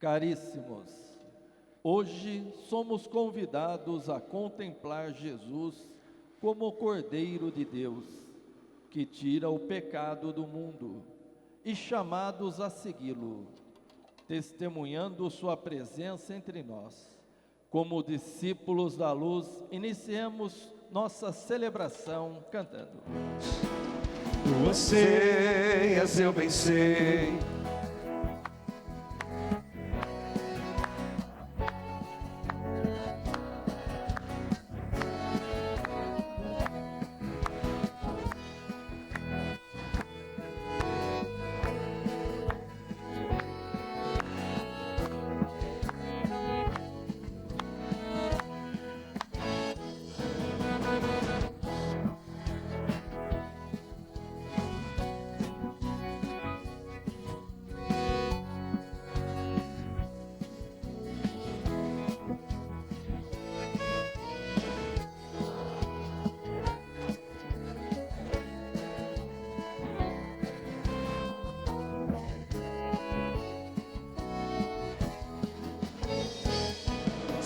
Caríssimos, hoje somos convidados a contemplar Jesus como o Cordeiro de Deus, que tira o pecado do mundo, e chamados a segui-lo, testemunhando sua presença entre nós. Como discípulos da luz, iniciemos nossa celebração cantando. Você és, eu bem sei.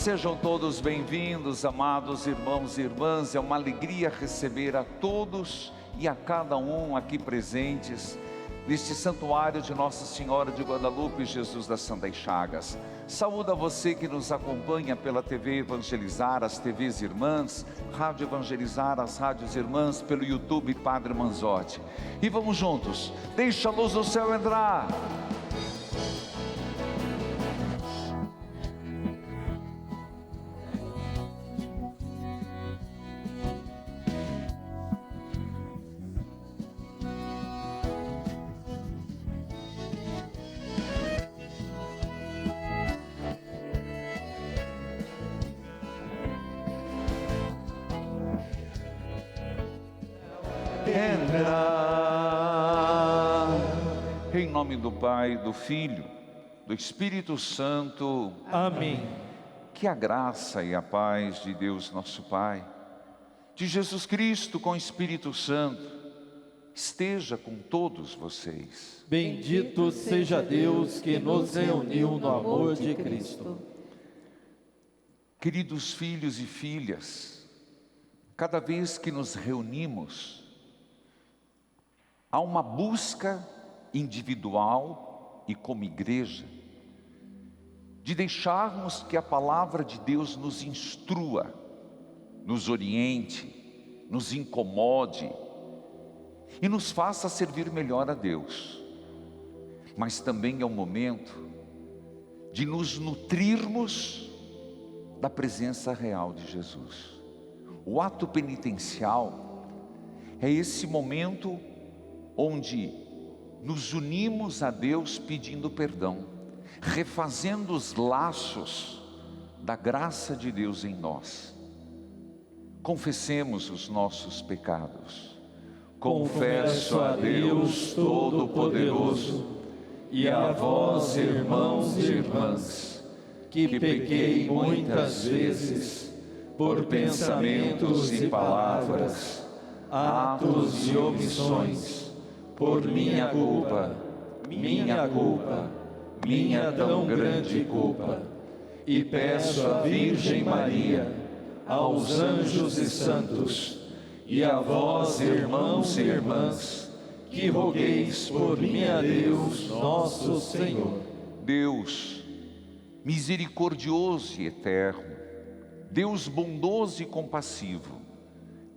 Sejam todos bem-vindos, amados irmãos e irmãs. É uma alegria receber a todos e a cada um aqui presentes neste santuário de Nossa Senhora de Guadalupe, Jesus das Santas Chagas. Saúdo a você que nos acompanha pela TV Evangelizar, as TVs Irmãs, Rádio Evangelizar, as Rádios Irmãs, pelo YouTube Padre Manzotti. E vamos juntos, deixa a luz do céu entrar. Em nome do Pai, do Filho, do Espírito Santo. Amém. Que a graça e a paz de Deus nosso Pai, de Jesus Cristo com o Espírito Santo, esteja com todos vocês. Bendito seja Deus que nos reuniu no amor de Cristo. Queridos filhos e filhas, cada vez que nos reunimos, há uma busca individual e como igreja, de deixarmos que a palavra de Deus nos instrua, nos oriente, nos incomode e nos faça servir melhor a Deus. Mas também é um momento de nos nutrirmos da presença real de Jesus. O ato penitencial é esse momento onde nos unimos a Deus pedindo perdão, refazendo os laços da graça de Deus em nós. Confessemos os nossos pecados. Confesso a Deus Todo-Poderoso e a vós, irmãos e irmãs, que pequei muitas vezes por pensamentos e palavras, atos e omissões, por minha culpa, minha tão grande culpa. E peço à Virgem Maria, aos anjos e santos, e a vós, irmãos e irmãs, que rogueis por mim a Deus nosso Senhor. Deus misericordioso e eterno, Deus bondoso e compassivo,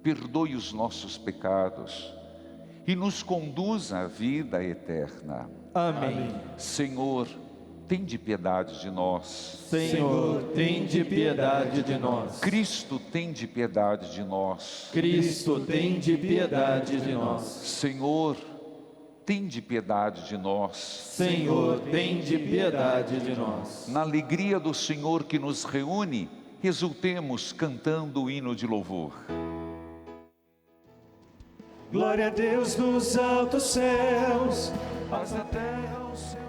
perdoe os nossos pecados e nos conduza à vida eterna. Amém. Senhor, tende piedade de nós. Senhor, tende piedade de nós. Cristo, tende piedade de nós. Cristo, tende piedade de nós. Senhor, tende piedade de nós. Senhor, tende piedade de nós. Na alegria do Senhor que nos reúne, exultemos cantando o hino de louvor. Glória a Deus nos altos céus, paz na terra aos seus.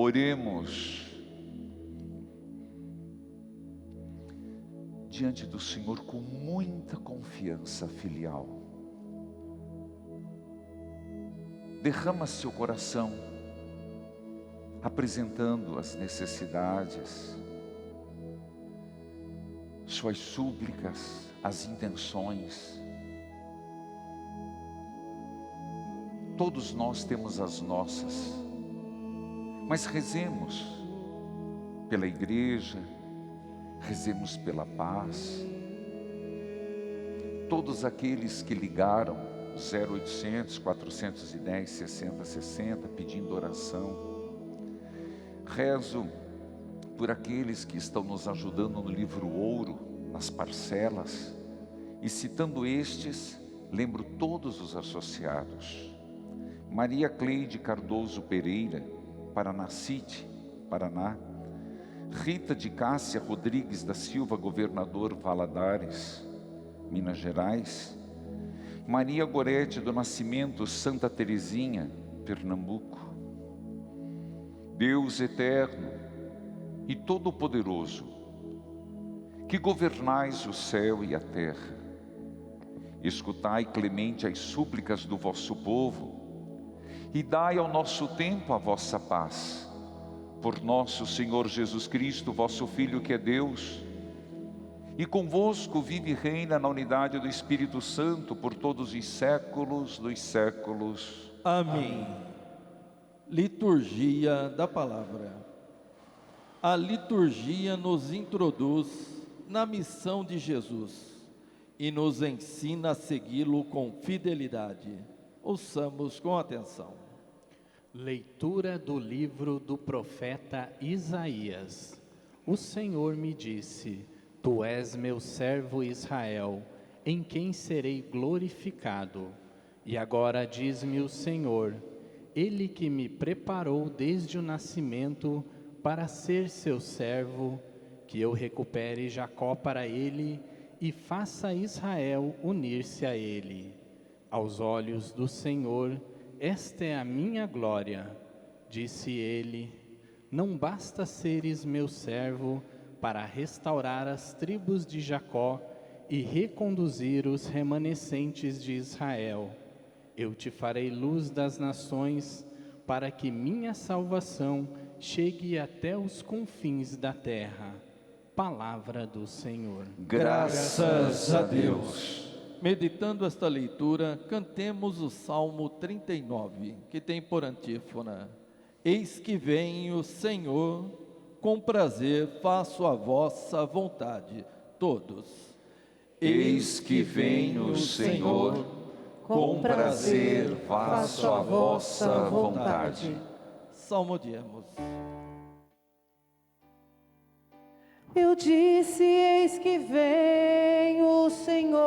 Oremos diante do Senhor com muita confiança filial. Derrama seu coração, apresentando as necessidades, suas súplicas, as intenções. Todos nós temos as nossas, mas rezemos pela igreja, rezemos pela paz. Todos aqueles que ligaram 0800 410 6060 pedindo oração. Rezo por aqueles que estão nos ajudando no livro Ouro, nas parcelas, e citando estes, lembro todos os associados. Maria Cleide Cardoso Pereira, Paraná City, Paraná. Rita de Cássia Rodrigues da Silva, Governador Valadares, Minas Gerais. Maria Gorete do Nascimento, Santa Terezinha, Pernambuco. Deus eterno e todo-poderoso, que governais o céu e a terra, escutai clemente as súplicas do vosso povo e dai ao nosso tempo a vossa paz. Por nosso Senhor Jesus Cristo, vosso Filho que é Deus, e convosco vive e reina na unidade do Espírito Santo por todos os séculos dos séculos. Amém. Liturgia da Palavra. A liturgia nos introduz na missão de Jesus e nos ensina a segui-lo com fidelidade. Ouçamos com atenção. Leitura do livro do profeta Isaías. O Senhor me disse: Tu és meu servo Israel, em quem serei glorificado. E agora diz-me o Senhor, Ele que me preparou desde o nascimento para ser seu servo, que eu recupere Jacó para Ele e faça Israel unir-se a Ele. Aos olhos do Senhor, esta é a minha glória, disse ele, não basta seres meu servo para restaurar as tribos de Jacó e reconduzir os remanescentes de Israel. Eu te farei luz das nações, para que minha salvação chegue até os confins da terra. Palavra do Senhor. Graças a Deus. Meditando esta leitura, cantemos o Salmo 39, que tem por antífona: Eis que vem o Senhor, com prazer faço a vossa vontade. Todos. Eis que vem o Senhor, com prazer faço a vossa vontade. Salmodiemos. Eu disse, eis que vem o Senhor,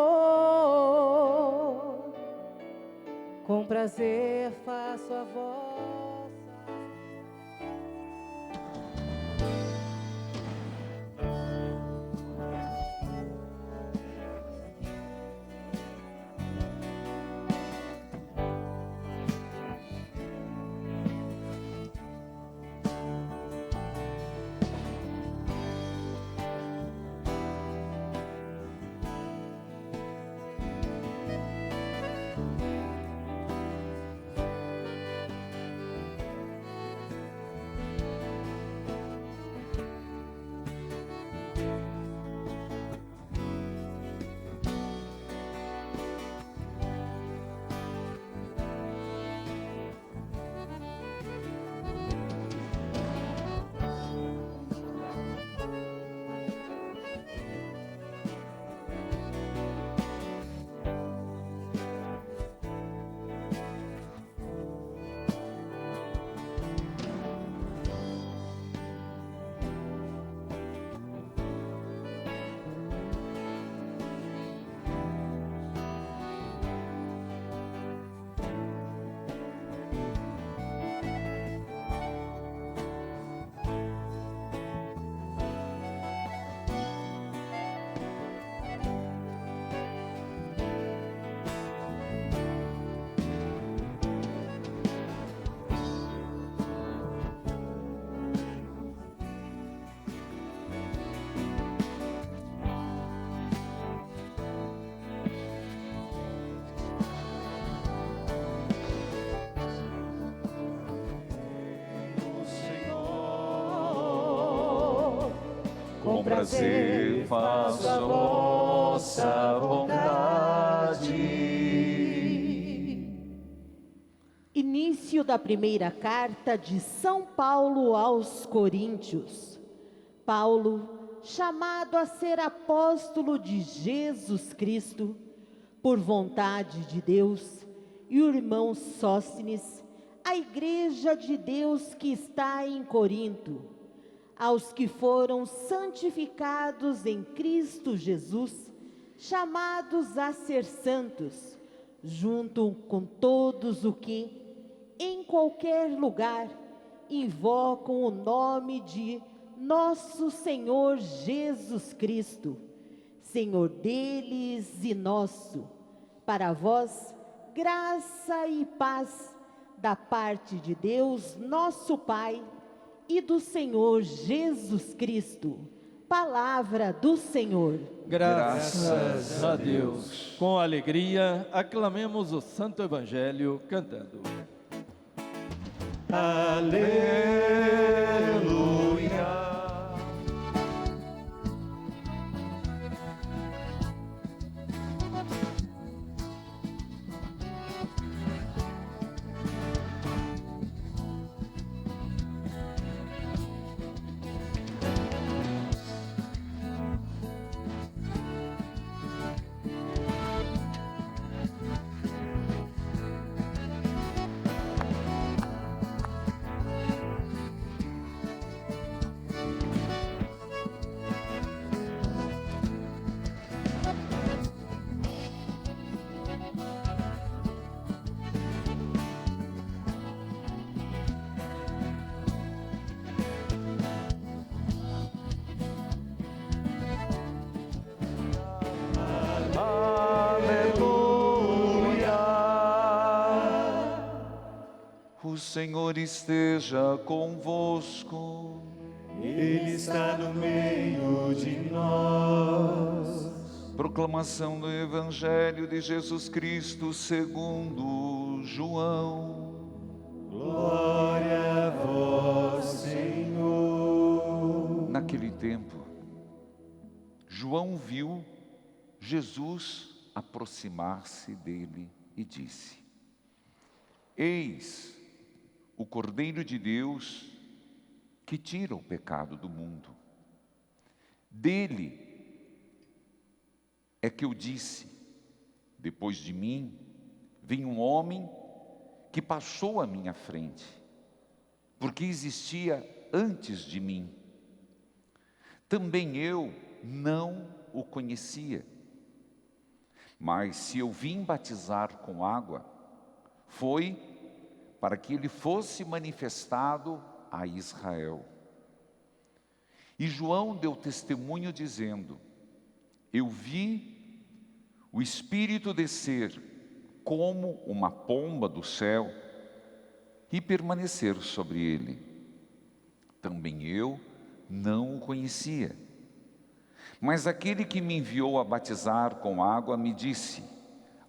com prazer faço a vossa. com prazer faço a vossa vontade. Início da primeira carta de São Paulo aos Coríntios. Paulo, chamado a ser apóstolo de Jesus Cristo, por vontade de Deus, e o irmão Sóstenes, a igreja de Deus que está em Corinto, aos que foram santificados em Cristo Jesus, chamados a ser santos, junto com todos os que, em qualquer lugar, invocam o nome de nosso Senhor Jesus Cristo, Senhor deles e nosso. Para vós, graça e paz da parte de Deus, nosso Pai, e do Senhor Jesus Cristo. Palavra do Senhor. Graças a Deus. Com alegria, aclamemos o Santo Evangelho cantando. Aleluia. O Senhor esteja convosco. Ele está no meio de nós. Proclamação do Evangelho de Jesus Cristo segundo João. Glória a vós, Senhor. Naquele tempo, João viu Jesus aproximar-se dele e disse: Eis o Cordeiro de Deus que tira o pecado do mundo. Dele é que eu disse: depois de mim vem um homem que passou à minha frente, porque existia antes de mim. Também eu não o conhecia. Mas se eu vim batizar com água, foi para que ele fosse manifestado a Israel. E João deu testemunho dizendo: eu vi o Espírito descer como uma pomba do céu e permanecer sobre ele. Também eu não o conhecia. Mas aquele que me enviou a batizar com água me disse: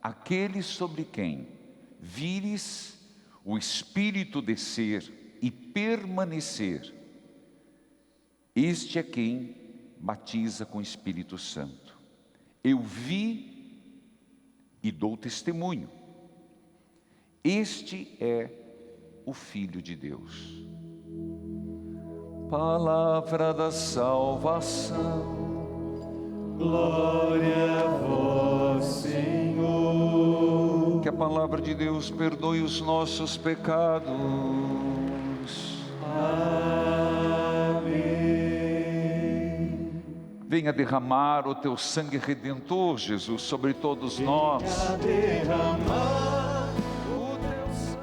aquele sobre quem vires o Espírito descer e permanecer, este é quem batiza com o Espírito Santo. Eu vi e dou testemunho. Este é o Filho de Deus. Palavra da salvação. Glória a vós, Senhor. Que a palavra de Deus perdoe os nossos pecados. Amém. Venha derramar o teu sangue redentor, Jesus, sobre todos nós. Venha derramar o teu sangue.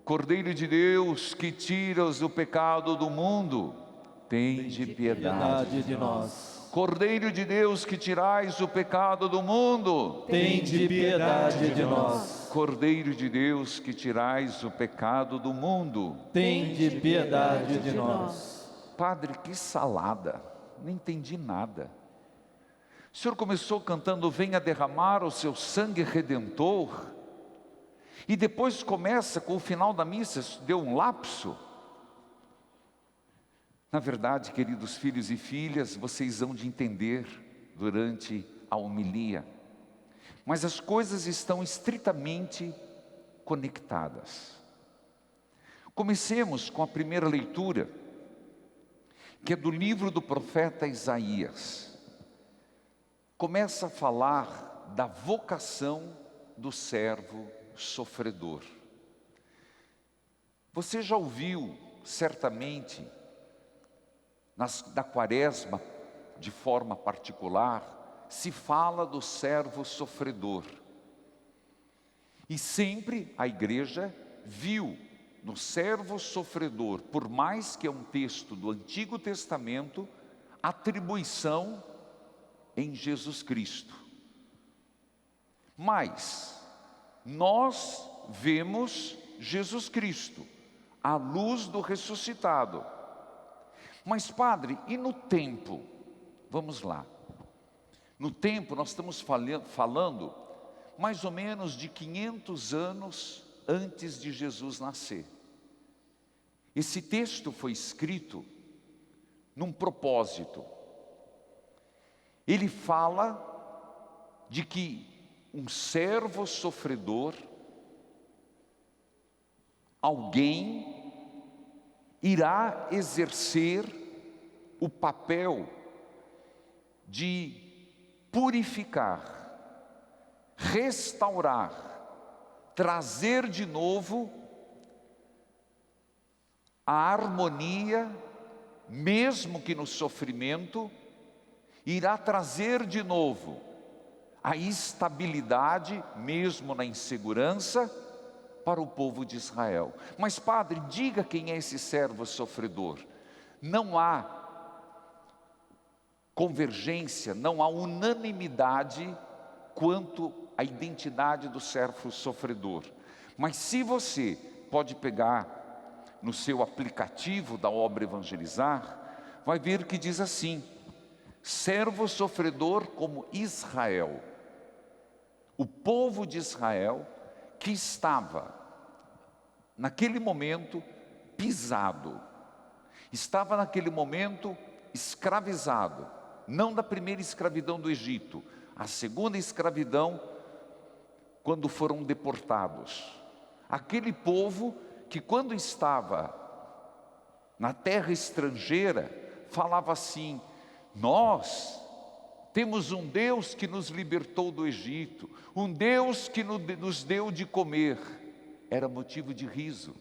Cordeiro de Deus, que tiras o pecado do mundo, tende piedade. Piedade de nós. Cordeiro de Deus, que tirais o pecado do mundo, Tende piedade de nós. Cordeiro de Deus, que tirais o pecado do mundo. Tende piedade de nós. Padre, que salada, não entendi nada. O senhor começou cantando, venha derramar o seu sangue redentor, e depois começa com o final da missa, deu um lapso. Na verdade, queridos filhos e filhas, vocês hão de entender durante a homilia, mas as coisas estão estritamente conectadas. Comecemos com a primeira leitura, que é do livro do profeta Isaías. Começa a falar da vocação do servo sofredor. Você já ouviu, certamente, da quaresma, de forma particular, se fala do servo sofredor. E sempre a igreja viu no servo sofredor, por mais que é um texto do Antigo Testamento, atribuição em Jesus Cristo. Mas nós vemos Jesus Cristo, à luz do ressuscitado. Mas padre, e no tempo? Vamos lá. No tempo nós estamos falando mais ou menos de 500 anos antes de Jesus nascer. Esse texto foi escrito num propósito. Ele fala de que um servo sofredor, alguém irá exercer o papel de purificar, restaurar, trazer de novo a harmonia, mesmo que no sofrimento, irá trazer de novo a estabilidade, mesmo na insegurança, para o povo de Israel. Mas padre, diga quem é esse servo sofredor. Não há convergência, não há unanimidade quanto à identidade do servo sofredor. Mas se você pode pegar no seu aplicativo da obra Evangelizar, vai ver que diz assim: servo sofredor como Israel. O povo de Israel que estava, naquele momento, pisado, estava naquele momento escravizado, não da primeira escravidão do Egito, a segunda escravidão, quando foram deportados. Aquele povo que, quando estava na terra estrangeira, falava assim: nós temos um Deus que nos libertou do Egito, um Deus que nos deu de comer. Era motivo de riso,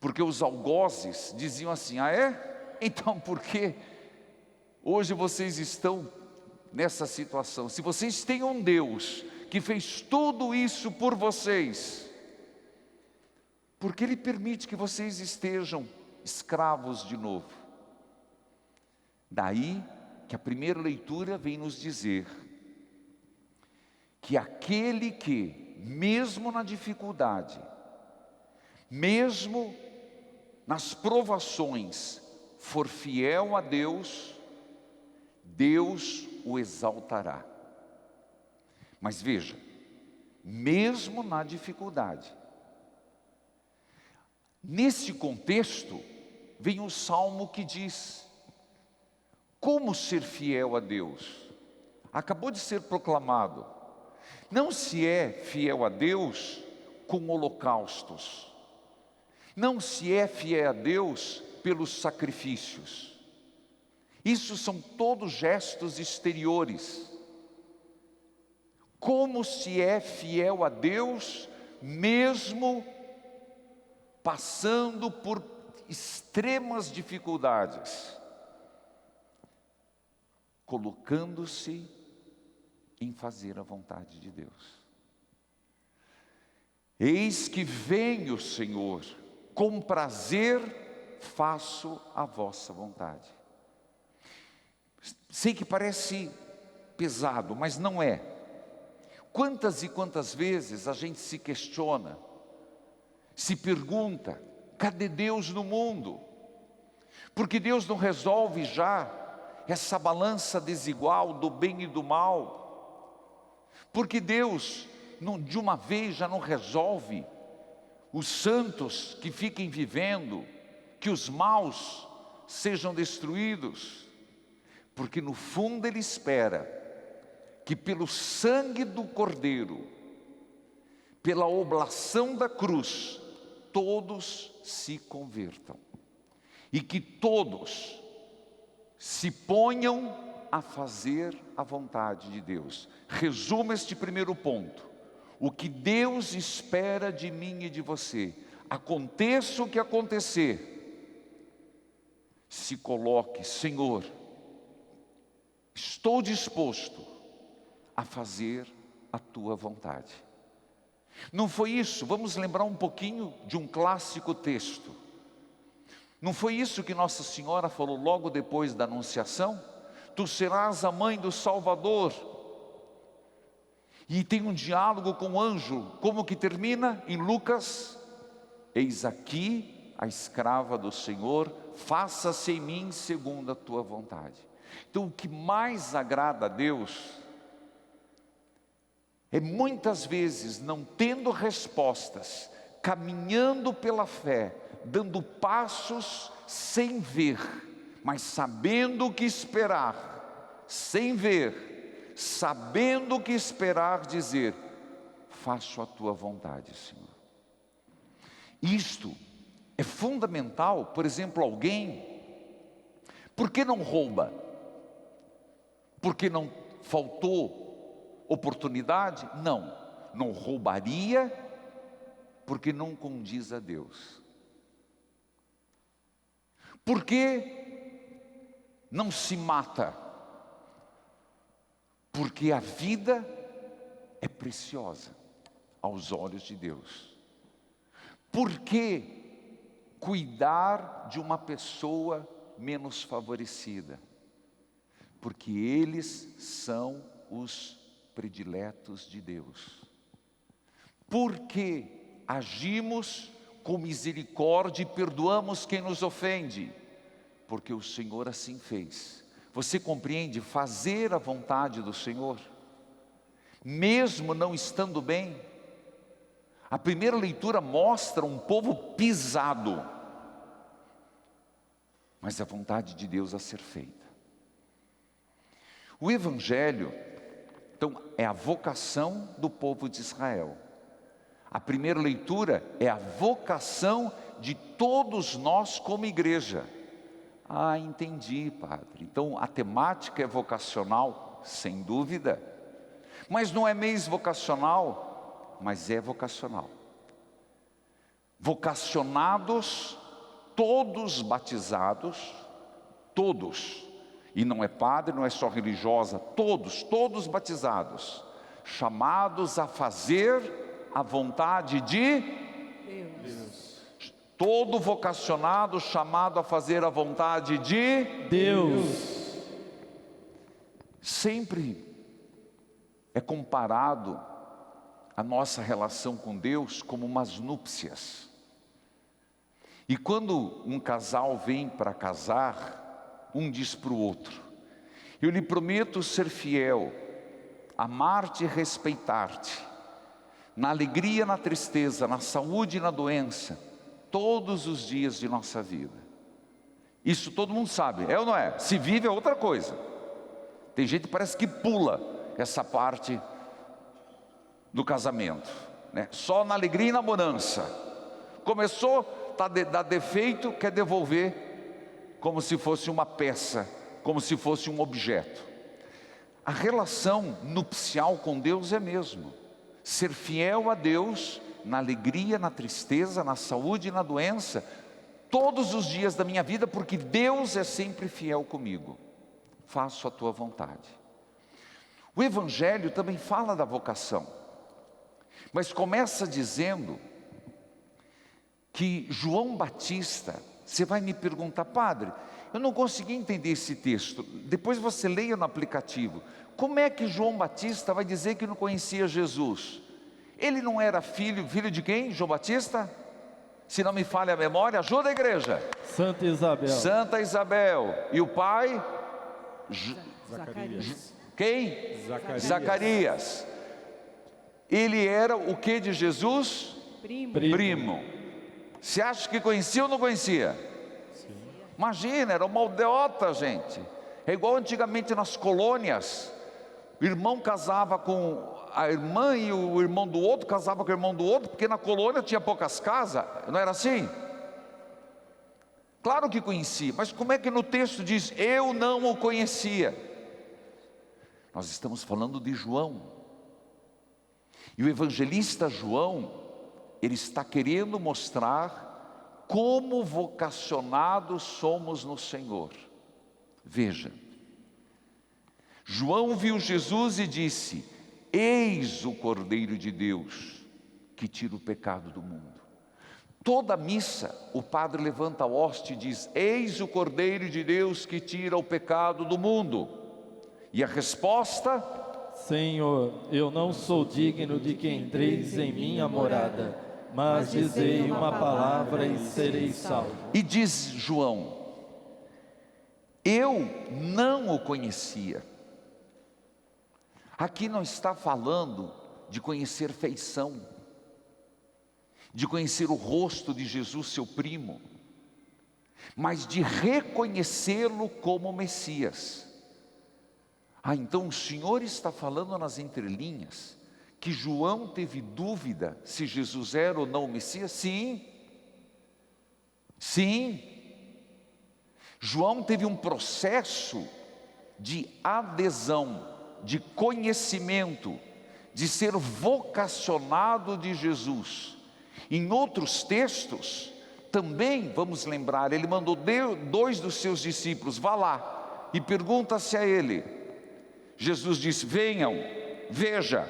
porque os algozes diziam assim: ah é? Então por que hoje vocês estão nessa situação? Se vocês têm um Deus que fez tudo isso por vocês, por que Ele permite que vocês estejam escravos de novo? Daí que a primeira leitura vem nos dizer que aquele que, mesmo na dificuldade, mesmo nas provações, for fiel a Deus, Deus o exaltará. Mas veja, mesmo na dificuldade, nesse contexto, vem o salmo que diz: como ser fiel a Deus? Acabou de ser proclamado. Não se é fiel a Deus com holocaustos. Não se é fiel a Deus pelos sacrifícios. Isso são todos gestos exteriores. Como se é fiel a Deus mesmo passando por extremas dificuldades? Colocando-se em fazer a vontade de Deus. Eis que venho, Senhor, com prazer faço a vossa vontade. Sei que parece pesado, mas não é. Quantas e quantas vezes a gente se questiona, se pergunta, cadê Deus no mundo? Porque Deus não resolve já essa balança desigual do bem e do mal? Porque Deus, de uma vez, já não resolve os santos que fiquem vivendo, que os maus sejam destruídos? Porque no fundo Ele espera que pelo sangue do Cordeiro, pela oblação da cruz, todos se convertam. E que todos se ponham a fazer a vontade de Deus. Resumo este primeiro ponto. O que Deus espera de mim e de você, aconteça o que acontecer, se coloque, Senhor, estou disposto a fazer a tua vontade. Não foi isso? Vamos lembrar um pouquinho de um clássico texto. Não foi isso que Nossa Senhora falou logo depois da Anunciação? Tu serás a mãe do Salvador. E tem um diálogo com o anjo. Como que termina? Em Lucas: eis aqui a escrava do Senhor, faça-se em mim segundo a tua vontade. Então o que mais agrada a Deus é muitas vezes não tendo respostas, caminhando pela fé, dando passos sem ver, mas sabendo o que esperar, sem ver, sabendo o que esperar, dizer: faço a tua vontade, Senhor. Isto é fundamental. Por exemplo, alguém, por que não rouba? Porque não faltou oportunidade? Não roubaria porque não condiz a Deus. Por que não se mata? Porque a vida é preciosa aos olhos de Deus. Por que cuidar de uma pessoa menos favorecida? Porque eles são os prediletos de Deus. Por que agimos com misericórdia e perdoamos quem nos ofende? Porque o Senhor assim fez. Você compreende? Fazer a vontade do Senhor, mesmo não estando bem. A primeira leitura mostra um povo pisado, mas a vontade de Deus a ser feita. O Evangelho, então, é a vocação do povo de Israel. A primeira leitura é a vocação de todos nós como igreja. Ah, entendi, padre. Então a temática é vocacional, sem dúvida. Mas não é mês vocacional, mas é vocacional. Vocacionados, todos batizados, todos. E não é padre, não é só religiosa, todos batizados, chamados a fazer a vontade de Deus. Todo vocacionado chamado a fazer a vontade de Deus. Sempre é comparado a nossa relação com Deus como umas núpcias. E quando um casal vem para casar, um diz para o outro: eu lhe prometo ser fiel, amar-te e respeitar-te, na alegria, na tristeza, na saúde e na doença, todos os dias de nossa vida. Isso todo mundo sabe, é ou não é? Se vive é outra coisa. Tem gente que parece que pula essa parte do casamento, né? Só na alegria e na bonança. Começou, dá defeito, quer devolver como se fosse uma peça, como se fosse um objeto. A relação nupcial com Deus é mesmo ser fiel a Deus na alegria, na tristeza, na saúde e na doença, todos os dias da minha vida, porque Deus é sempre fiel comigo. Faço a tua vontade. O Evangelho também fala da vocação. Mas começa dizendo que João Batista, você vai me perguntar, padre, eu não consegui entender esse texto. Depois você leia no aplicativo. Como é que João Batista vai dizer que não conhecia Jesus? Ele não era filho de quem, João Batista? Se não me falha a memória, ajuda a igreja. Santa Isabel. Santa Isabel. E o pai? Zacarias. Quem? Zacarias. Ele era o que de Jesus? Primo. Você acha que conhecia ou não conhecia? Sim. Imagina, era uma aldeota, gente. É igual antigamente nas colônias. O irmão casava com a irmã e o irmão do outro casava com o irmão do outro, porque na colônia tinha poucas casas, não era assim? Claro que conhecia, mas como é que no texto diz, eu não o conhecia? Nós estamos falando de João. E o evangelista João, ele está querendo mostrar como vocacionados somos no Senhor. Veja, João viu Jesus e disse, eis o Cordeiro de Deus, que tira o pecado do mundo. Toda missa, o padre levanta a hóstia e diz, eis o Cordeiro de Deus, que tira o pecado do mundo. E a resposta? Senhor, eu não sou digno de que entreis em minha morada, mas dizei uma palavra e serei salvo. E diz João, eu não o conhecia. Aqui não está falando de conhecer feição, de conhecer o rosto de Jesus, seu primo, mas de reconhecê-lo como Messias. Então o Senhor está falando nas entrelinhas que João teve dúvida se Jesus era ou não o Messias? Sim. João teve um processo de adesão, de conhecimento, de ser vocacionado de Jesus. Em outros textos, também vamos lembrar, ele mandou 2 dos seus discípulos, vá lá e pergunta-se a ele. Jesus disse, venham, veja,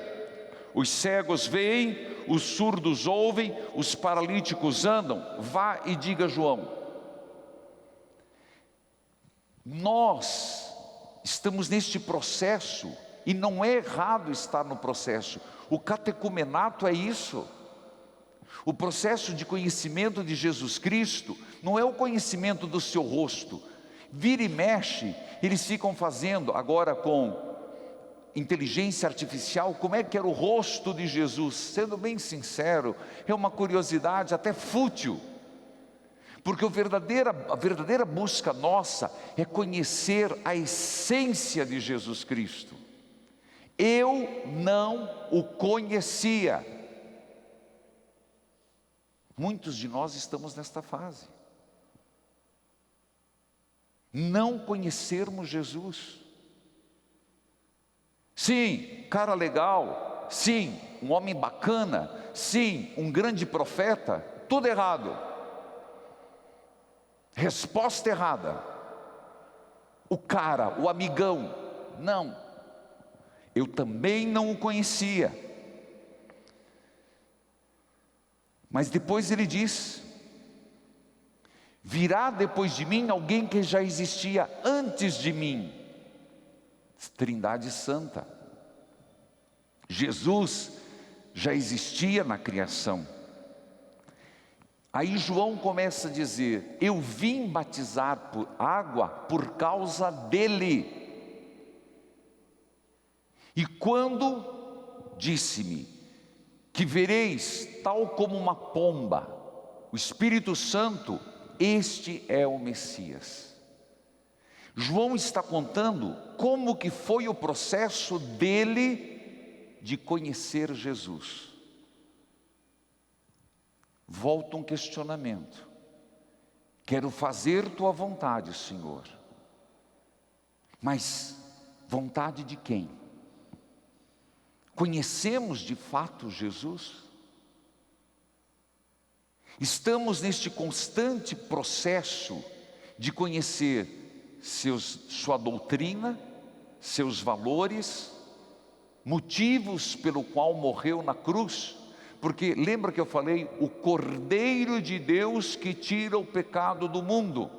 os cegos veem, os surdos ouvem, os paralíticos andam, vá e diga a João. Nós estamos neste processo, e não é errado estar no processo. O catecumenato é isso. O processo de conhecimento de Jesus Cristo não é o conhecimento do seu rosto. Vira e mexe, eles ficam fazendo agora com inteligência artificial, como é que era o rosto de Jesus. Sendo bem sincero, é uma curiosidade até fútil. Porque a verdadeira busca nossa é conhecer a essência de Jesus Cristo. Eu não o conhecia. Muitos de nós estamos nesta fase. Não conhecermos Jesus. Sim, cara legal. Sim, um homem bacana. Sim, um grande profeta. Tudo errado. Resposta errada. O cara, o amigão. Não. Eu também não o conhecia. Mas depois ele diz, virá depois de mim alguém que já existia antes de mim. Trindade Santa. Jesus já existia na criação. Aí João começa a dizer, eu vim batizar por água por causa dele. E quando disse-me que vereis tal como uma pomba, o Espírito Santo, este é o Messias. João está contando como que foi o processo dele de conhecer Jesus. Volta um questionamento. Quero fazer tua vontade, Senhor. Mas vontade de quem? Conhecemos de fato Jesus? Estamos neste constante processo de conhecer sua doutrina, seus valores, motivos pelo qual morreu na cruz. porque lembra que eu falei, o Cordeiro de Deus que tira o pecado do mundo.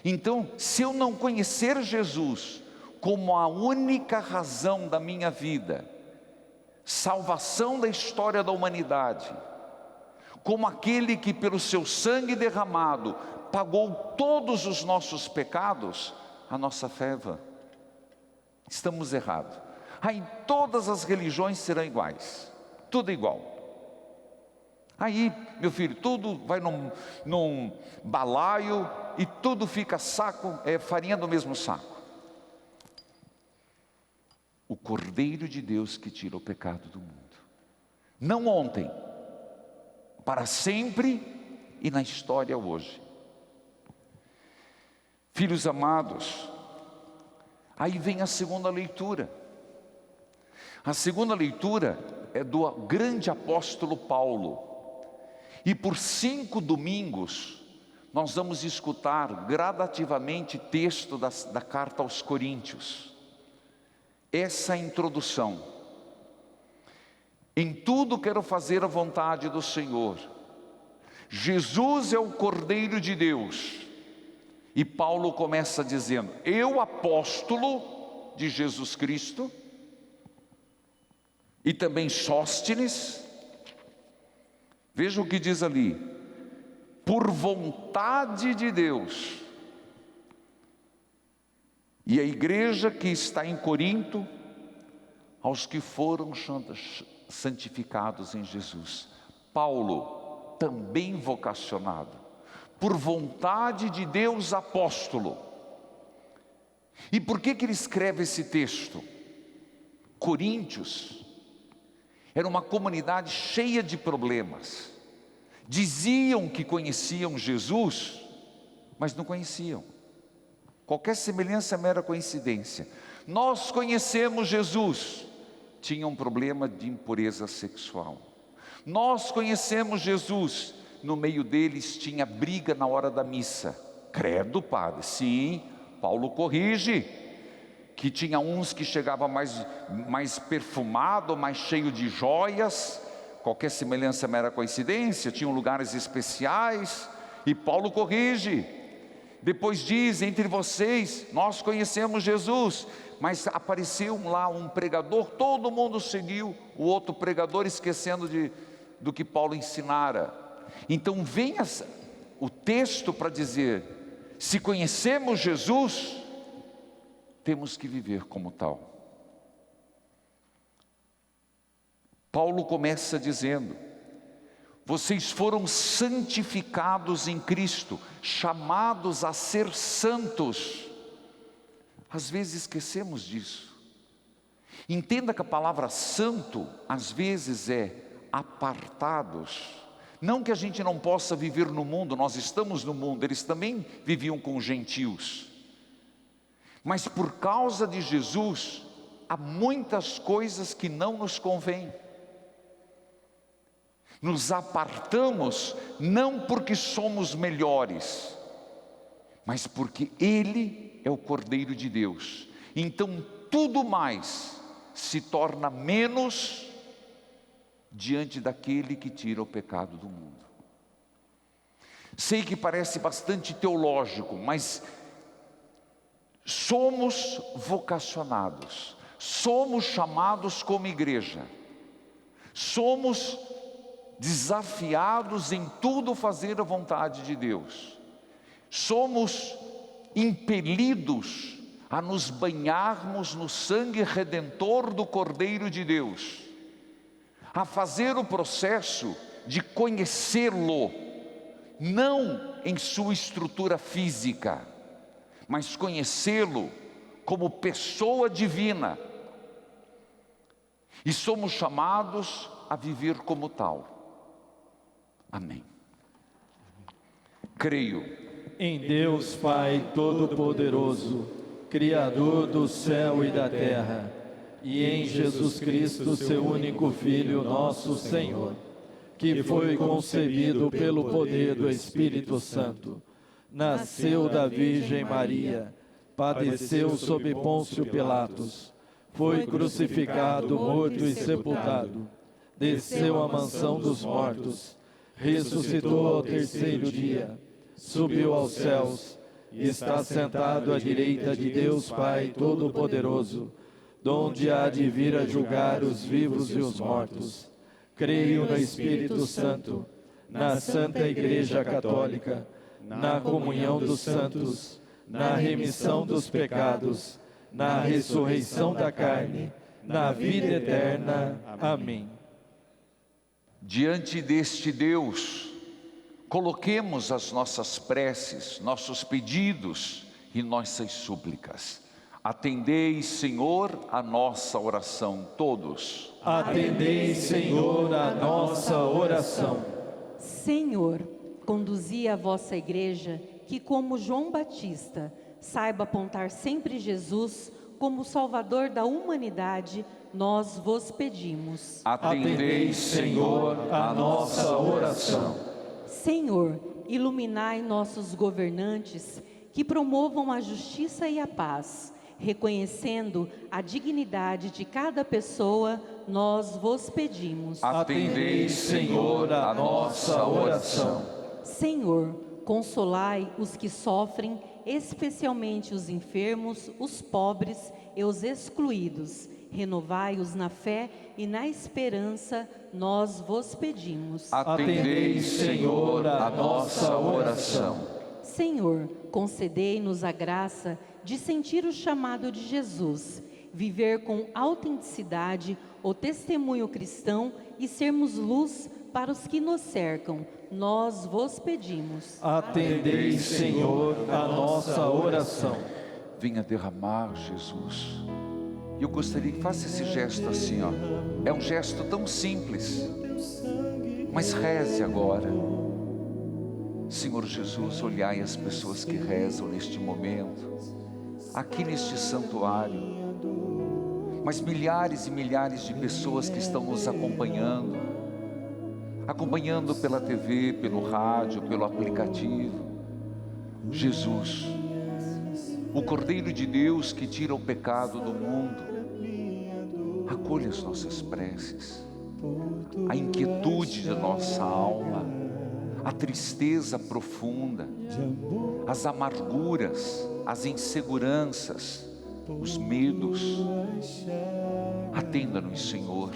Então, se eu não conhecer Jesus como a única razão da minha vida, salvação da história da humanidade, como aquele que pelo seu sangue derramado pagou todos os nossos pecados, a nossa fé é vã. Estamos errados. Aí todas as religiões serão iguais, tudo igual. Aí, meu filho, tudo vai num balaio e tudo fica saco, farinha do mesmo saco. O Cordeiro de Deus que tira o pecado do mundo. Não ontem, para sempre e na história hoje. Filhos amados, aí vem a segunda leitura. A segunda leitura é do grande apóstolo Paulo. E por 5 domingos, nós vamos escutar gradativamente texto da carta aos Coríntios. Essa é a introdução. Em tudo quero fazer a vontade do Senhor. Jesus é o Cordeiro de Deus. E Paulo começa dizendo, eu apóstolo de Jesus Cristo, e também Sóstenes, veja o que diz ali, por vontade de Deus. E a igreja que está em Corinto, aos que foram santificados em Jesus. Paulo, também vocacionado, por vontade de Deus, apóstolo. E por que ele escreve esse texto? Coríntios era uma comunidade cheia de problemas. Diziam que conheciam Jesus, mas não conheciam. Qualquer semelhança é mera coincidência. Nós conhecemos Jesus. Tinha um problema de impureza sexual. Nós conhecemos Jesus. No meio deles tinha briga na hora da missa. Credo, padre. Sim, Paulo corrige. Que tinha uns que chegavam mais perfumado, mais cheio de joias. Qualquer semelhança é mera coincidência. Tinham lugares especiais. E Paulo corrige. Depois diz, entre vocês, nós conhecemos Jesus, mas apareceu lá um pregador, todo mundo seguiu o outro pregador, esquecendo do que Paulo ensinara. Então vem o texto para dizer, se conhecemos Jesus, temos que viver como tal. Paulo começa dizendo, vocês foram santificados em Cristo, chamados a ser santos. Às vezes esquecemos disso. Entenda que a palavra santo, às vezes é apartados. Não que a gente não possa viver no mundo, nós estamos no mundo, eles também viviam com gentios. Mas por causa de Jesus, há muitas coisas que não nos convêm. Nos apartamos não porque somos melhores, mas porque Ele é o Cordeiro de Deus. Então tudo mais se torna menos diante daquele que tira o pecado do mundo. Sei que parece bastante teológico, mas somos vocacionados, somos chamados como igreja, somos desafiados em tudo fazer a vontade de Deus. Somos impelidos a nos banharmos no sangue redentor do Cordeiro de Deus, a fazer o processo de conhecê-lo, não em sua estrutura física, mas conhecê-lo como pessoa divina. E somos chamados a viver como tal. Amém. Creio em Deus Pai Todo-Poderoso, Criador do céu e da terra, e em Jesus Cristo, seu único Filho, nosso Senhor, que foi concebido pelo poder do Espírito Santo, nasceu da Virgem Maria, padeceu sob Pôncio Pilatos, foi crucificado, morto e sepultado, desceu à mansão dos mortos, ressuscitou ao terceiro dia, subiu aos céus, e está sentado à direita de Deus Pai Todo-Poderoso, donde há de vir a julgar os vivos e os mortos. Creio no Espírito Santo, na Santa Igreja Católica, na comunhão dos santos, na remissão dos pecados, na ressurreição da carne, na vida eterna. Amém. Diante deste Deus, coloquemos as nossas preces, nossos pedidos e nossas súplicas. Atendei, Senhor, a nossa oração, todos. Atendei, Senhor, a nossa oração. Senhor, conduzi a vossa igreja, que como João Batista, saiba apontar sempre Jesus como Salvador da humanidade, nós vos pedimos. Atendei, Senhor, a nossa oração. Senhor, iluminai nossos governantes, que promovam a justiça e a paz. Reconhecendo a dignidade de cada pessoa, nós vos pedimos. Atendei, Senhor, a nossa oração. Senhor, consolai os que sofrem, especialmente os enfermos, os pobres e os excluídos. Renovai-os na fé e na esperança, nós vos pedimos. Atendei, Senhor, a nossa oração. Senhor, concedei-nos a graça de sentir o chamado de Jesus, viver com autenticidade o testemunho cristão e sermos luz para os que nos cercam. Nós vos pedimos. Atendei, Senhor, a nossa oração. Venha derramar, Jesus. Eu gostaria que faça esse gesto assim, ó. É um gesto tão simples, mas reze agora. Senhor Jesus, olhai as pessoas que rezam neste momento, aqui neste santuário, mas milhares e milhares de pessoas que estão nos acompanhando pela TV, pelo rádio, pelo aplicativo. Jesus, o Cordeiro de Deus que tira o pecado do mundo, acolha as nossas preces, a inquietude da nossa alma, a tristeza profunda, as amarguras, as inseguranças, os medos. Atenda-nos, Senhor.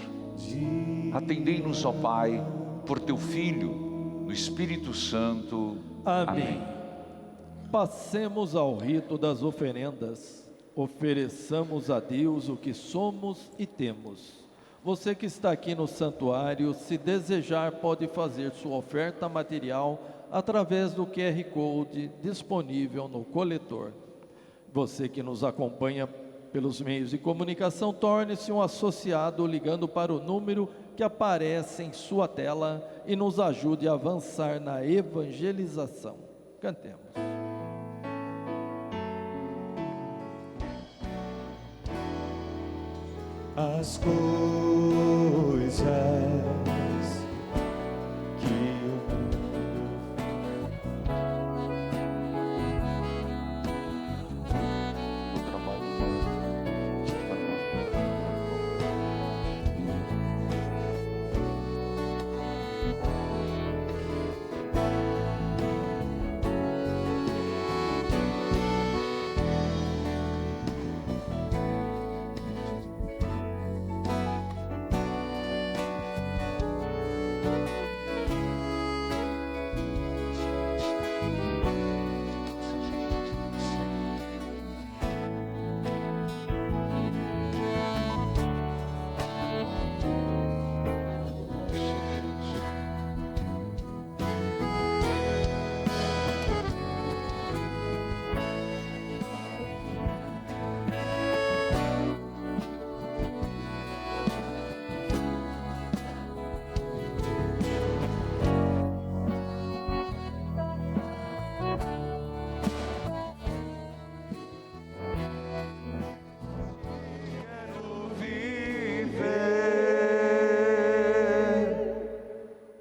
Atendei-nos, ó Pai, por Teu Filho, no Espírito Santo. Amém. Passemos ao rito das oferendas. Ofereçamos a Deus o que somos e temos. Você que está aqui no santuário, se desejar, pode fazer sua oferta material através do QR Code disponível no coletor. Você que nos acompanha pelos meios de comunicação, torne-se um associado ligando para o número que aparece em sua tela e nos ajude a avançar na evangelização. Cantemos. As coisas que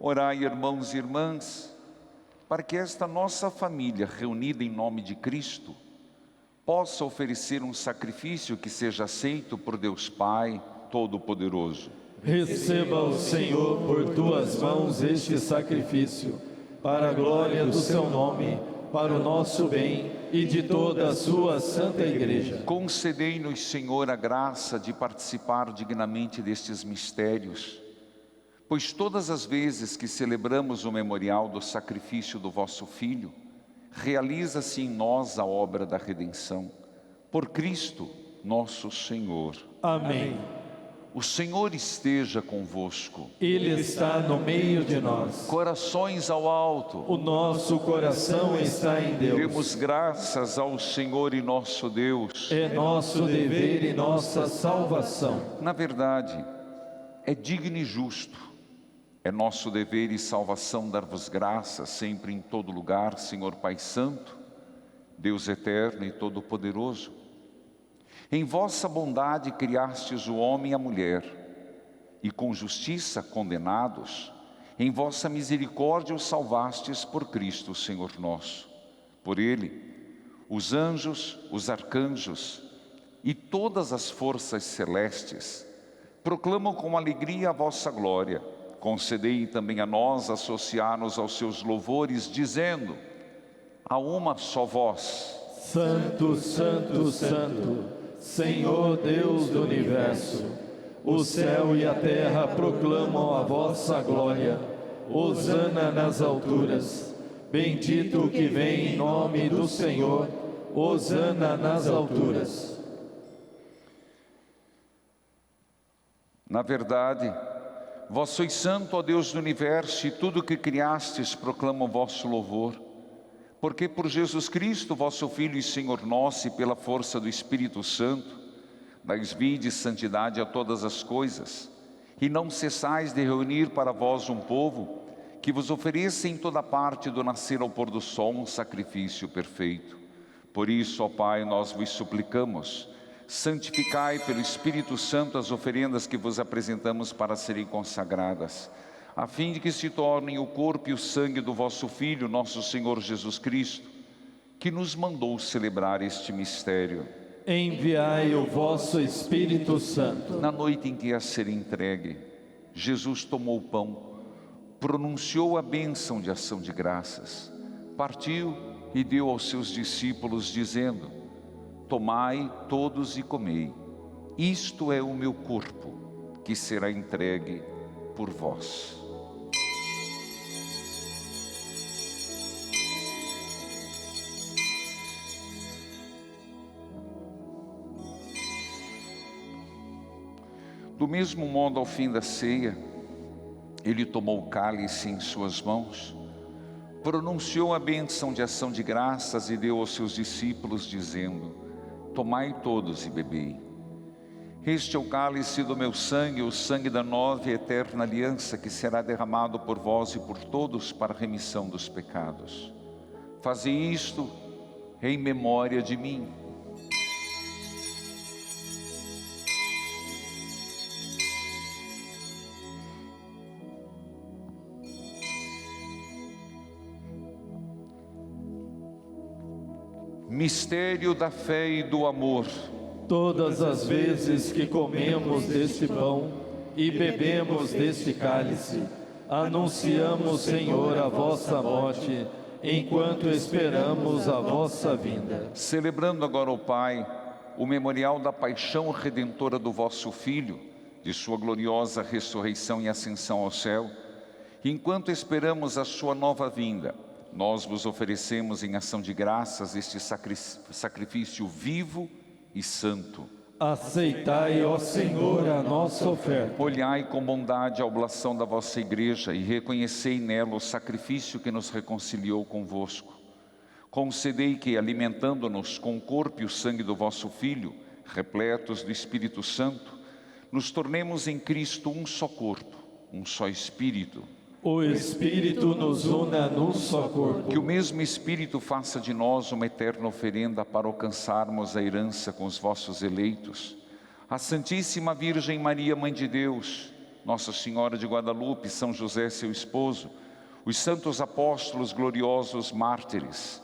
Orai, irmãos e irmãs, para que esta nossa família, reunida em nome de Cristo, possa oferecer um sacrifício que seja aceito por Deus Pai Todo-Poderoso. Receba o Senhor por tuas mãos este sacrifício, para a glória do seu nome, para o nosso bem e de toda a sua santa Igreja. Concedei-nos, Senhor, a graça de participar dignamente destes mistérios, pois todas as vezes que celebramos o memorial do sacrifício do vosso Filho, realiza-se em nós a obra da redenção. Por Cristo, nosso Senhor. Amém. O Senhor esteja convosco. Ele está no meio de nós. Corações ao alto. O nosso coração está em Deus. Demos graças ao Senhor e nosso Deus. É nosso dever e nossa salvação. Na verdade, é digno e justo. É nosso dever e salvação dar-vos graças sempre em todo lugar, Senhor Pai Santo, Deus eterno e todo-poderoso. Em vossa bondade criastes o homem e a mulher, e com justiça condenados, em vossa misericórdia os salvastes por Cristo, Senhor nosso. Por Ele, os anjos, os arcanjos e todas as forças celestes proclamam com alegria a vossa glória. Concedei também a nós associar-nos aos seus louvores, dizendo, a uma só voz: Santo, Santo, Santo, Senhor Deus do Universo, o céu e a terra proclamam a vossa glória. Hosana nas alturas. Bendito o que vem em nome do Senhor. Hosana nas alturas. Na verdade, vós sois santo, ó Deus do Universo, e tudo o que criastes proclama o vosso louvor. Porque por Jesus Cristo, vosso Filho e Senhor nosso, e pela força do Espírito Santo, dais vida e santidade a todas as coisas, e não cessais de reunir para vós um povo, que vos ofereça em toda parte do nascer ao pôr do sol um sacrifício perfeito. Por isso, ó Pai, nós vos suplicamos, santificai pelo Espírito Santo as oferendas que vos apresentamos para serem consagradas, a fim de que se tornem o corpo e o sangue do vosso Filho, nosso Senhor Jesus Cristo, que nos mandou celebrar este mistério. Enviai o vosso Espírito Santo. Na noite em que ia ser entregue, Jesus tomou o pão, pronunciou a bênção de ação de graças, partiu e deu aos seus discípulos, dizendo, tomai todos e comei, isto é o meu corpo, que será entregue por vós. Do mesmo modo, ao fim da ceia, ele tomou o cálice em suas mãos, pronunciou a bênção de ação de graças e deu aos seus discípulos, dizendo, tomai todos e bebei. Este é o cálice do meu sangue, o sangue da nova e eterna aliança, que será derramado por vós e por todos para a remissão dos pecados. Fazei isto em memória de mim. Mistério da fé e do amor. Todas as vezes que comemos deste pão e bebemos deste cálice, anunciamos, Senhor, a vossa morte, enquanto esperamos a vossa vinda. Celebrando agora, ó Pai, o memorial da paixão redentora do vosso Filho, de sua gloriosa ressurreição e ascensão ao céu, enquanto esperamos a sua nova vinda, nós vos oferecemos em ação de graças este sacrifício vivo e santo. Aceitai, ó Senhor, a nossa oferta. Olhai com bondade a oblação da vossa igreja e reconhecei nela o sacrifício que nos reconciliou convosco. Concedei que, alimentando-nos com o corpo e o sangue do vosso Filho, repletos do Espírito Santo, nos tornemos em Cristo um só corpo, um só Espírito. O Espírito nos una num só corpo. Que o mesmo Espírito faça de nós uma eterna oferenda para alcançarmos a herança com os vossos eleitos. A Santíssima Virgem Maria, Mãe de Deus, Nossa Senhora de Guadalupe, São José, seu esposo, os santos apóstolos gloriosos mártires,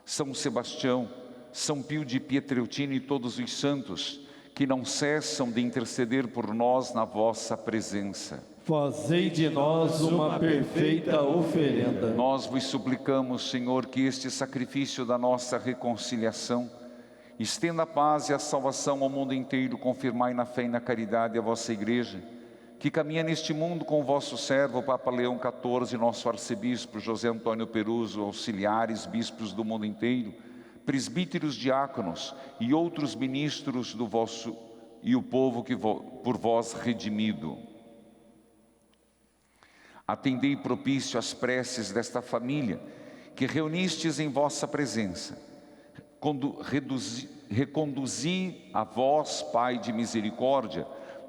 São Sebastião, São Pio de Pietrelcina e todos os santos que não cessam de interceder por nós na vossa presença. Fazei de nós uma perfeita oferenda. Nós vos suplicamos, Senhor, que este sacrifício da nossa reconciliação estenda a paz e a salvação ao mundo inteiro. Confirmai na fé e na caridade a vossa Igreja, que caminha neste mundo com o vosso servo, o Papa Leão XIV, nosso arcebispo José Antônio Peruso, auxiliares, bispos do mundo inteiro, presbíteros, diáconos e outros ministros do vosso e o povo que por vós redimido. Atendei propício às preces desta família, que reunistes em vossa presença. Reconduzi a vós, Pai de misericórdia,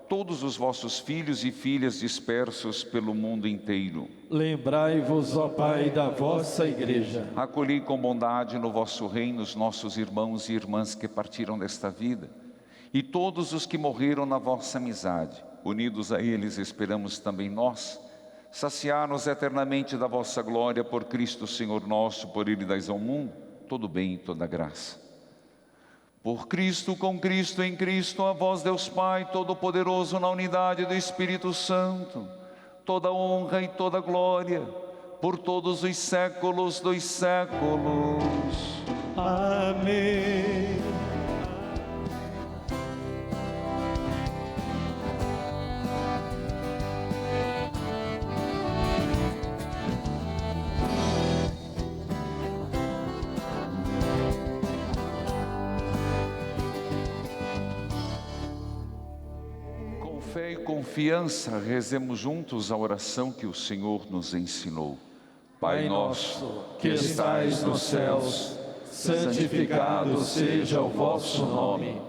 todos os vossos filhos e filhas dispersos pelo mundo inteiro. Lembrai-vos, ó Pai, da vossa Igreja. Acolhei com bondade no vosso reino os nossos irmãos e irmãs que partiram desta vida, e todos os que morreram na vossa amizade. Unidos a eles, esperamos também nós saciar-nos eternamente da vossa glória por Cristo Senhor nosso. Por Ele dais ao mundo todo bem e toda graça. Por Cristo, com Cristo, em Cristo, a vós Deus Pai Todo-Poderoso, na unidade do Espírito Santo, toda honra e toda glória, por todos os séculos dos séculos. Amém. Fé e confiança, rezemos juntos a oração que o Senhor nos ensinou. Pai nosso, que estais nos céus, santificado seja o vosso nome.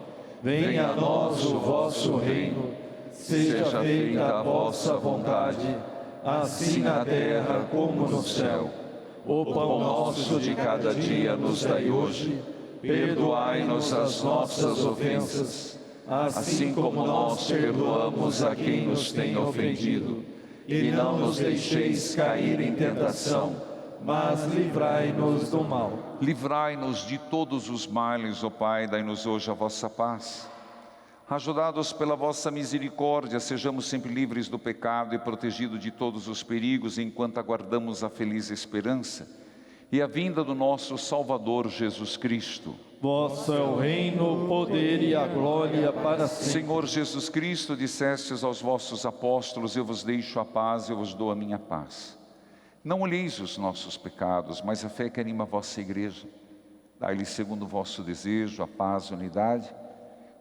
Venha a nós o vosso reino. Seja feita a vossa vontade, assim na terra como no céu. O pão nosso de cada dia nos dai hoje. Perdoai-nos as nossas ofensas, assim como nós perdoamos a quem nos tem ofendido. E não nos deixeis cair em tentação, mas livrai-nos do mal. Livrai-nos de todos os males, ó Pai, dai-nos hoje a vossa paz. Ajudados pela vossa misericórdia, sejamos sempre livres do pecado e protegidos de todos os perigos, enquanto aguardamos a feliz esperança e a vinda do nosso Salvador Jesus Cristo. Vosso é o reino, o poder e a glória para sempre. Senhor Jesus Cristo, dissestes aos vossos apóstolos: eu vos deixo a paz, eu vos dou a minha paz. Não olheis os nossos pecados, mas a fé que anima a vossa Igreja. Dai-lhe segundo o vosso desejo, a paz e a unidade.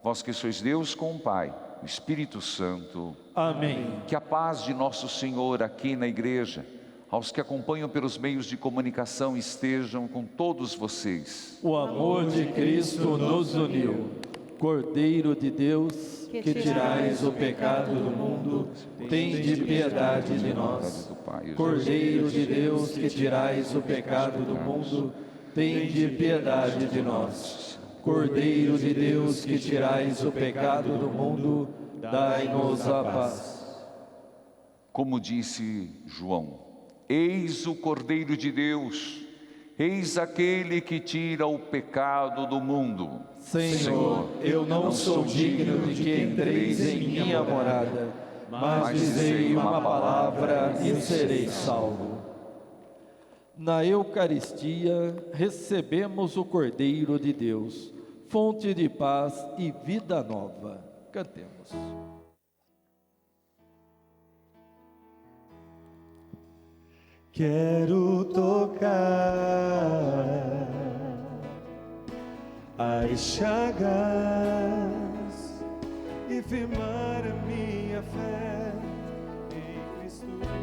Vós que sois Deus com o Pai, o Espírito Santo. Amém. Que a paz de nosso Senhor aqui na Igreja, aos que acompanham pelos meios de comunicação, estejam com todos vocês. O amor de Cristo nos uniu. Cordeiro de Deus, que tirais o pecado do mundo, tende piedade de nós. Cordeiro de Deus, que tirais o pecado do mundo, tende piedade de nós. Cordeiro de Deus, que tirais o pecado do mundo, dai-nos a paz. Como disse João: eis o Cordeiro de Deus, eis aquele que tira o pecado do mundo. Senhor, eu não sou digno de que entreis em minha morada, mas dizei uma palavra e serei salvo. Na Eucaristia, recebemos o Cordeiro de Deus, fonte de paz e vida nova. Cantemos. Quero tocar as chagas e firmar a minha fé em Cristo Jesus.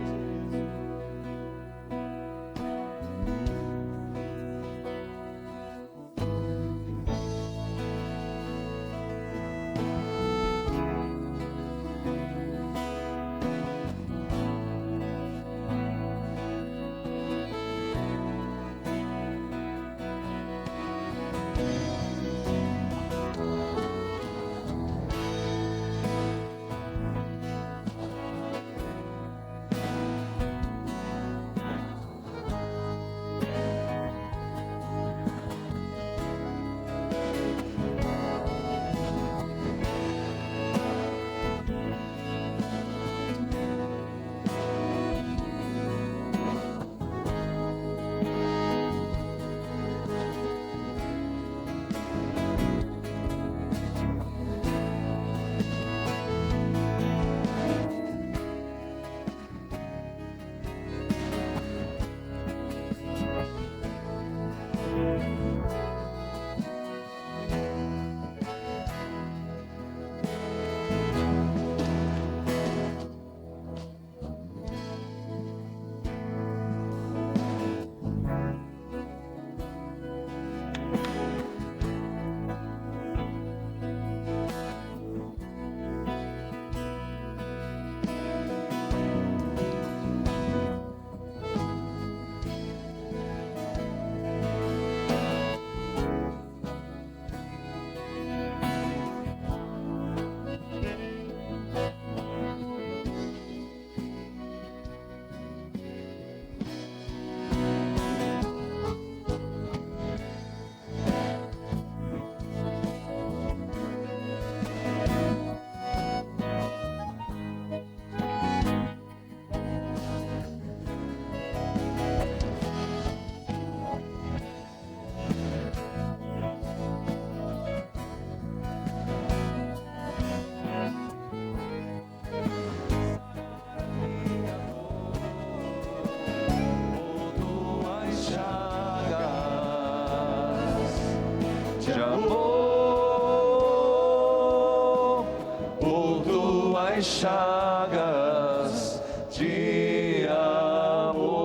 chagas de amor.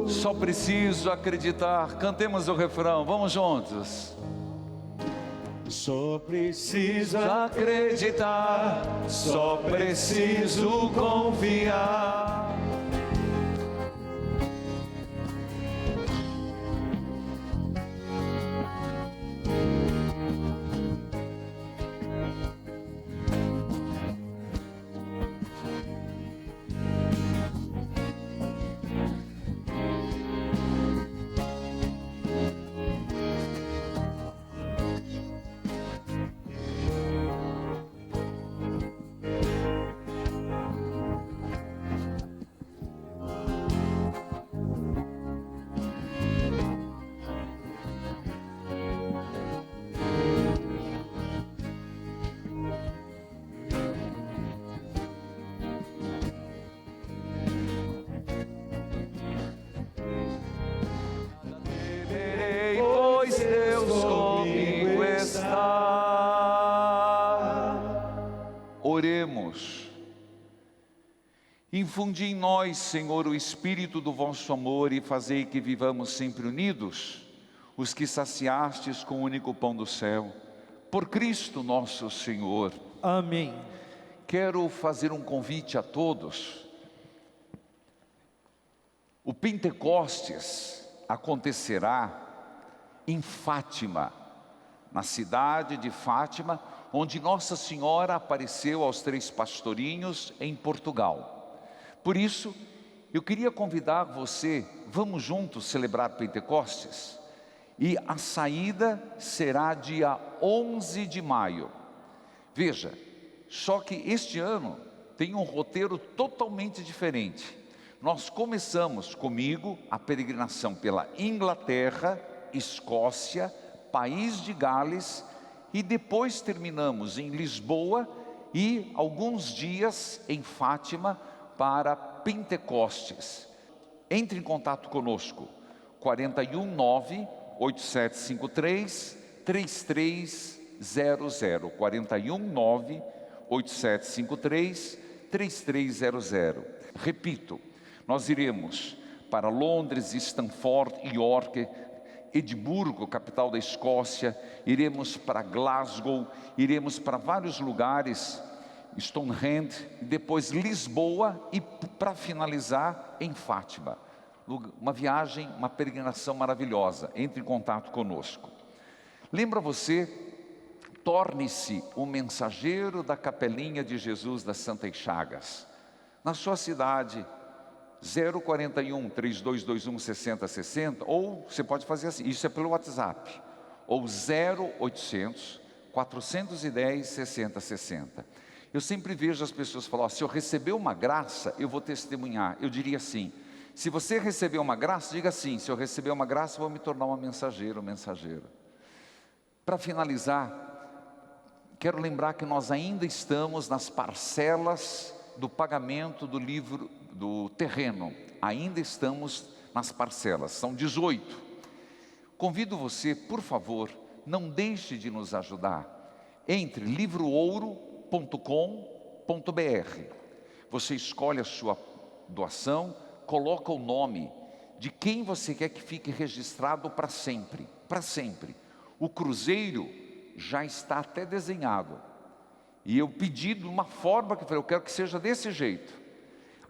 Só preciso acreditar. Cantemos o refrão, vamos juntos. Só preciso acreditar, só preciso confiar. Pois Deus comigo está. Oremos. Infundi em nós, Senhor, o espírito do vosso amor e fazei que vivamos sempre unidos, os que saciastes com o único pão do céu. Por Cristo nosso Senhor. Amém. Quero fazer um convite a todos. O Pentecostes acontecerá em Fátima, na cidade de Fátima, onde Nossa Senhora apareceu aos 3 pastorinhos em Portugal. Por isso, eu queria convidar você, vamos juntos celebrar Pentecostes? E a saída será dia 11 de maio. Veja, só que este ano tem um roteiro totalmente diferente. Nós começamos comigo a peregrinação pela Inglaterra, Escócia, País de Gales e depois terminamos em Lisboa e alguns dias em Fátima para Pentecostes. Entre em contato conosco, 419-8753-3300, 419-8753-3300. Repito, nós iremos para Londres, Stanford, York, Edimburgo, capital da Escócia, iremos para Glasgow, iremos para vários lugares, Stonehenge, depois Lisboa e para finalizar em Fátima. Uma viagem, uma peregrinação maravilhosa. Entre em contato conosco. Lembra você, torne-se um mensageiro da Capelinha de Jesus das Santas Chagas. Na sua cidade, 041-3221-6060, ou você pode fazer assim, isso é pelo WhatsApp, ou 0800-410-6060. Eu sempre vejo as pessoas falar, se eu receber uma graça, eu vou testemunhar. Eu diria assim, se você receber uma graça, diga assim, se eu receber uma graça, eu vou me tornar uma mensageira ou mensageiro. Para finalizar, quero lembrar que nós ainda estamos nas parcelas do pagamento do livro do terreno, ainda estamos nas parcelas, são 18. Convido você, por favor, não deixe de nos ajudar. Entre livroouro.com.br. Você escolhe a sua doação, coloca o nome de quem você quer que fique registrado para sempre, para sempre. O cruzeiro já está até desenhado. E eu pedi de uma forma que eu falei, eu quero que seja desse jeito.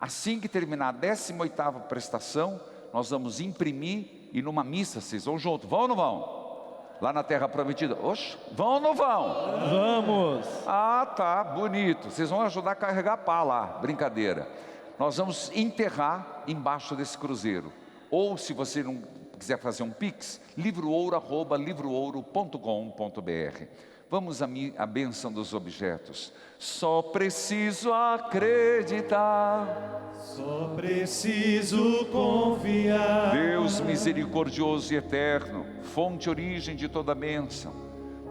Assim que terminar a 18ª prestação, nós vamos imprimir e numa missa, vocês vão junto, vão ou não vão? Lá na Terra Prometida, oxe, vão ou não vão? Vamos! Ah, tá, bonito, vocês vão ajudar a carregar pá lá, brincadeira. Nós vamos enterrar embaixo desse cruzeiro. Ou se você não quiser fazer um pix, livroouro@livroouro.com.br. Vamos à bênção dos objetos. Só preciso acreditar, só preciso confiar. Deus misericordioso e eterno, fonte e origem de toda bênção,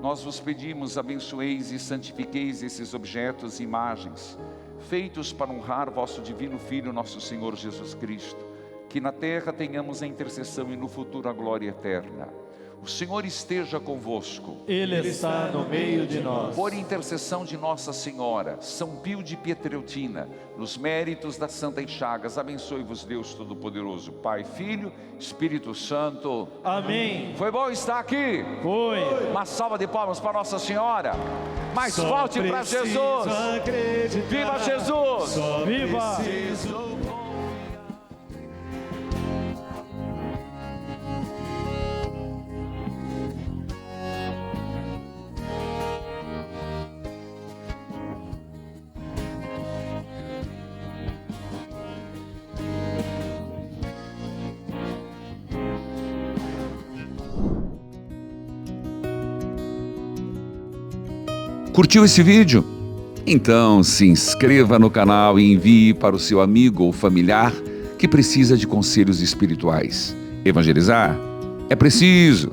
nós vos pedimos, abençoeis e santifiqueis esses objetos e imagens, feitos para honrar vosso divino Filho, nosso Senhor Jesus Cristo, que na terra tenhamos a intercessão e no futuro a glória eterna. O Senhor esteja convosco. Ele está no meio de nós. Por intercessão de Nossa Senhora, São Pio de Pietreutina, nos méritos das Santas Chagas, abençoe-vos Deus Todo-Poderoso, Pai, Filho, Espírito Santo. Amém. Foi bom estar aqui. Foi. Uma salva de palmas para Nossa Senhora. Mais forte para Jesus. Viva Jesus. Viva. Curtiu esse vídeo? Então se inscreva no canal e envie para o seu amigo ou familiar que precisa de conselhos espirituais. Evangelizar é preciso.